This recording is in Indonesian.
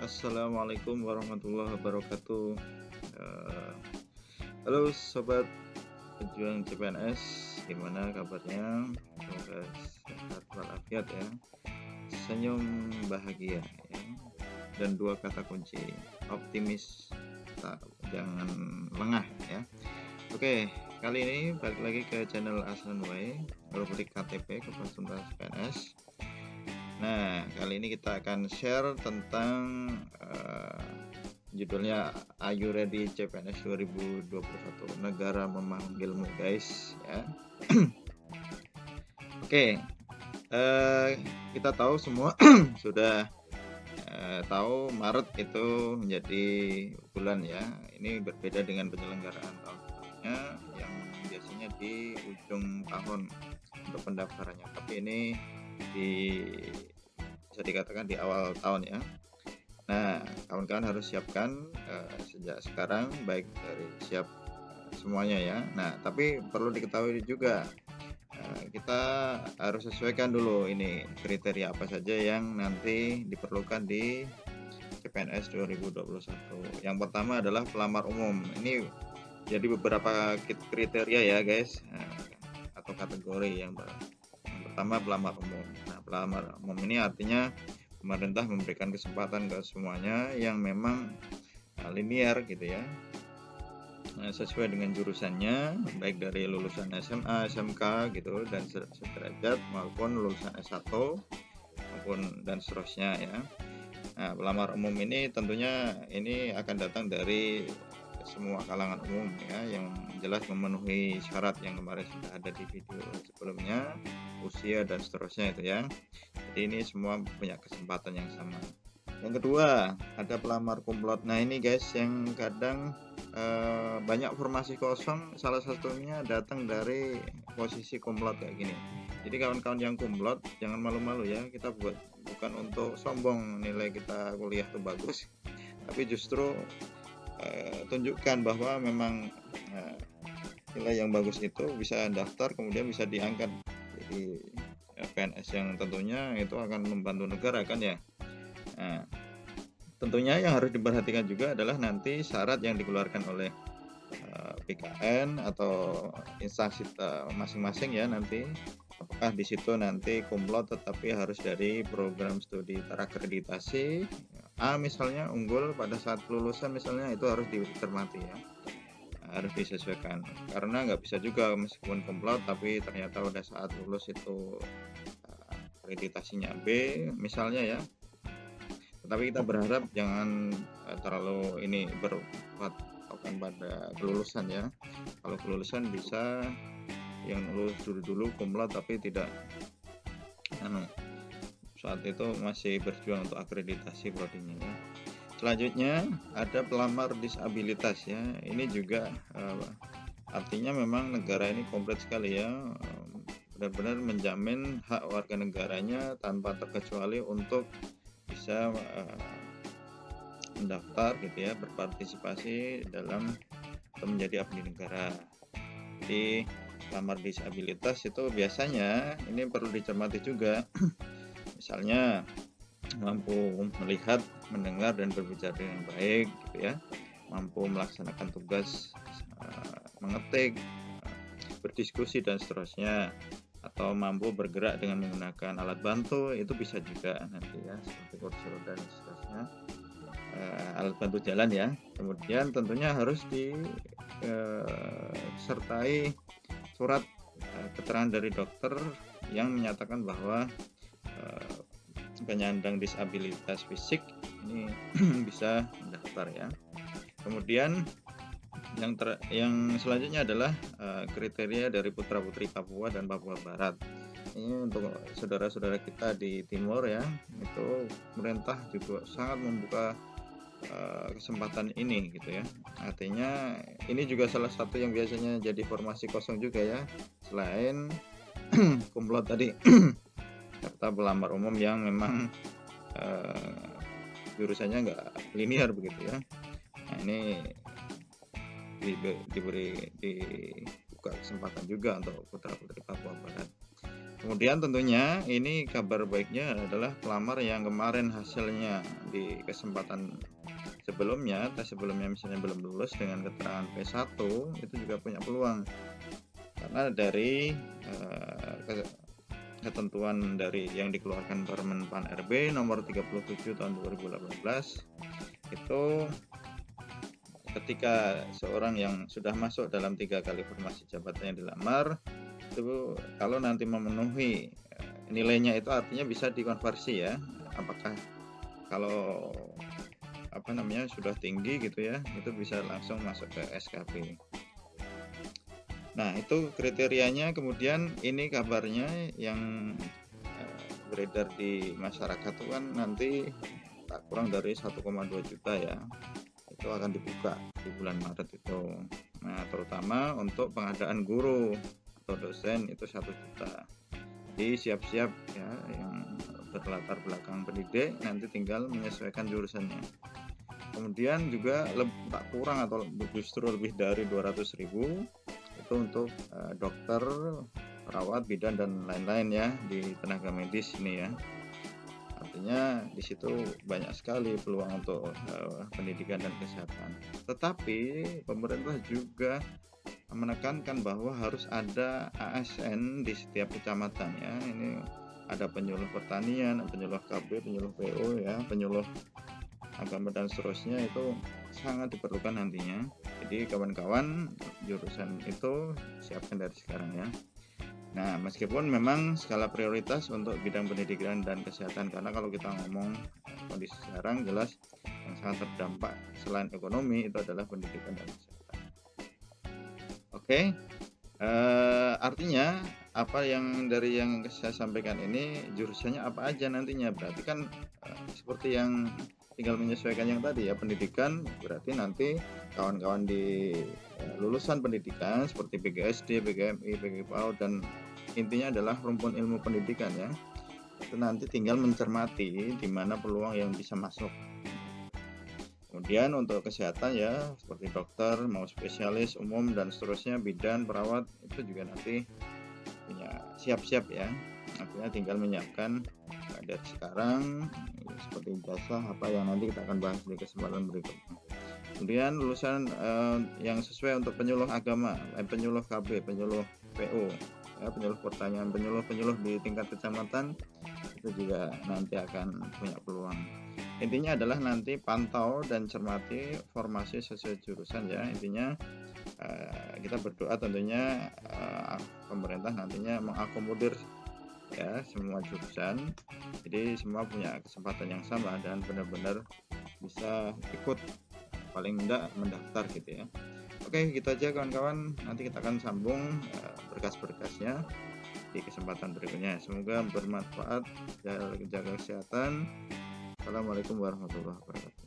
Assalamualaikum warahmatullahi wabarakatuh. Eh, Halo sobat pejuang CPNS, gimana kabarnya? Semoga sehat walafiat ya. Senyum bahagia ya. Dan dua kata kunci, optimis, jangan lengah ya. Oke, kali ini balik lagi ke channel Aslan Way, rubrik KTP Kependudukan PNS. Nah, kali ini kita akan share tentang judulnya Are You Ready CPNS 2021, negara memanggilmu guys ya. Oke, kita tahu semua sudah tahu Maret itu menjadi bulan ya. Ini berbeda dengan penyelenggaraan tahun sebelumnya yang biasanya di ujung tahun untuk pendaftarannya, tapi ini bisa dikatakan di awal tahun ya. Nah, kawan-kawan harus siapkan sejak sekarang, baik dari siap semuanya ya. Nah, tapi perlu diketahui juga kita harus sesuaikan dulu ini kriteria apa saja yang nanti diperlukan di CPNS 2021. Yang pertama adalah pelamar umum. Ini jadi beberapa kriteria ya guys, atau kategori. Yang pertama pelamar umum. Nah, pelamar umum ini artinya pemerintah memberikan kesempatan ke semuanya yang memang linear gitu ya, sesuai dengan jurusannya, baik dari lulusan SMA, SMK gitu dan sederajat maupun lulusan S1 maupun dan seterusnya ya. Nah, pelamar umum ini tentunya ini akan datang dari semua kalangan umum ya, yang jelas memenuhi syarat yang kemarin sudah ada di video sebelumnya, usia dan seterusnya itu ya. Jadi ini semua punya kesempatan yang sama. Yang kedua, ada pelamar kumlot. Nah ini guys yang kadang banyak formasi kosong, salah satunya datang dari posisi kumlot kayak gini. Jadi kawan-kawan yang kumlot jangan malu-malu ya, kita bukan untuk sombong nilai kita kuliah itu bagus, tapi justru tunjukkan bahwa memang nilai yang bagus itu bisa daftar kemudian bisa diangkat jadi PNS yang tentunya itu akan membantu negara kan ya. Nah, tentunya yang harus diperhatikan juga adalah nanti syarat yang dikeluarkan oleh BKN atau instansi masing-masing ya, nanti apakah di situ nanti kumlot tetapi harus dari program studi terakreditasi A misalnya unggul pada saat lulusan misalnya, itu harus dicermati ya, harus disesuaikan, karena nggak bisa juga meskipun kumlot tapi ternyata pada saat lulus itu akreditasinya B misalnya ya. Tetapi kita berharap jangan terlalu ini berpatokan pada kelulusan ya. Kalau kelulusan bisa yang lulus dulu kumlot tapi tidak saat itu masih berjuang untuk akreditasi prodinya ya. Selanjutnya ada pelamar disabilitas ya. Ini juga artinya memang negara ini komplit sekali ya, benar-benar menjamin hak warga negaranya tanpa terkecuali untuk bisa mendaftar gitu ya, berpartisipasi dalam atau menjadi abdi negara. Jadi pelamar disabilitas itu biasanya ini perlu dicermati juga misalnya mampu melihat, mendengar dan berbicara dengan baik gitu ya, mampu melaksanakan tugas mengetik, berdiskusi dan seterusnya, atau mampu bergerak dengan menggunakan alat bantu, itu bisa juga nanti ya, seperti kursi roda dan seterusnya, alat bantu jalan ya. Kemudian tentunya harus disertai surat keterangan dari dokter yang menyatakan bahwa penyandang disabilitas fisik ini bisa mendaftar ya. Kemudian yang selanjutnya adalah kriteria dari putra-putri Papua dan Papua Barat. Ini untuk saudara-saudara kita di timur ya, itu pemerintah juga sangat membuka kesempatan ini gitu ya. Artinya ini juga salah satu yang biasanya jadi formasi kosong juga ya, selain kumlot tadi serta pelamar umum yang memang jurusannya nggak linear begitu ya. Nah ini dibuka kesempatan juga untuk putra-putri Papua Barat. Kemudian tentunya ini kabar baiknya adalah pelamar yang kemarin hasilnya di kesempatan sebelumnya, tes sebelumnya misalnya belum lulus dengan keterangan P1, itu juga punya peluang. Karena dari ketentuan dari yang dikeluarkan Permen Pan RB nomor 37 tahun 2018 itu ketika seorang yang sudah masuk dalam 3 kali formasi jabatan yang dilamar itu kalau nanti memenuhi nilainya itu artinya bisa dikonversi ya. Apakah kalau sudah tinggi gitu ya, itu bisa langsung masuk ke SKP. Nah, itu kriterianya. Kemudian ini kabarnya yang beredar di masyarakat itu kan nanti tak kurang dari 1,2 juta ya. Itu akan dibuka di bulan Maret itu. Nah, terutama untuk pengadaan guru atau dosen itu 1 juta. Jadi siap-siap ya yang berlatar belakang pendidik, nanti tinggal menyesuaikan jurusannya. Kemudian juga tak kurang atau justru lebih dari 200.000 itu untuk dokter, perawat, bidan dan lain-lain ya di tenaga medis ini ya. Artinya di situ banyak sekali peluang untuk pendidikan dan kesehatan. Tetapi pemerintah juga menekankan bahwa harus ada ASN di setiap kecamatan ya. Ini ada penyuluh pertanian, penyuluh KB, penyuluh PO ya, penyuluh agama dan seterusnya itu sangat diperlukan nantinya. Jadi kawan-kawan jurusan itu siapkan dari sekarang ya. Nah, meskipun memang skala prioritas untuk bidang pendidikan dan kesehatan, karena kalau kita ngomong kondisi sekarang jelas yang sangat terdampak selain ekonomi itu adalah pendidikan dan kesehatan. Oke, artinya apa yang dari yang saya sampaikan ini jurusannya apa aja nantinya, berarti kan seperti yang tinggal menyesuaikan yang tadi ya, pendidikan berarti nanti kawan-kawan di lulusan pendidikan seperti PGSD, PGMI, PGPAUD dan intinya adalah rumpun ilmu pendidikan ya. Itu nanti tinggal mencermati di mana peluang yang bisa masuk. Kemudian untuk kesehatan ya seperti dokter, mau spesialis umum dan seterusnya, bidan, perawat itu juga nanti punya siap-siap ya. Artinya tinggal menyiapkan dari sekarang seperti jasa apa yang nanti kita akan bahas di kesempatan berikutnya. Kemudian lulusan yang sesuai untuk penyuluh agama, penyuluh KB, penyuluh PO, ya, penyuluh pertanian, penyuluh di tingkat kecamatan itu juga nanti akan punya peluang. Intinya adalah nanti pantau dan cermati formasi sesuai jurusan ya. Intinya kita berdoa tentunya pemerintah nantinya mengakomodir ya semua jurusan, jadi semua punya kesempatan yang sama dan benar-benar bisa ikut paling enggak mendaftar gitu ya. Oke, gitu aja kawan-kawan, nanti kita akan sambung berkas-berkasnya di kesempatan berikutnya. Semoga bermanfaat, jaga kesehatan. Assalamualaikum warahmatullahi wabarakatuh.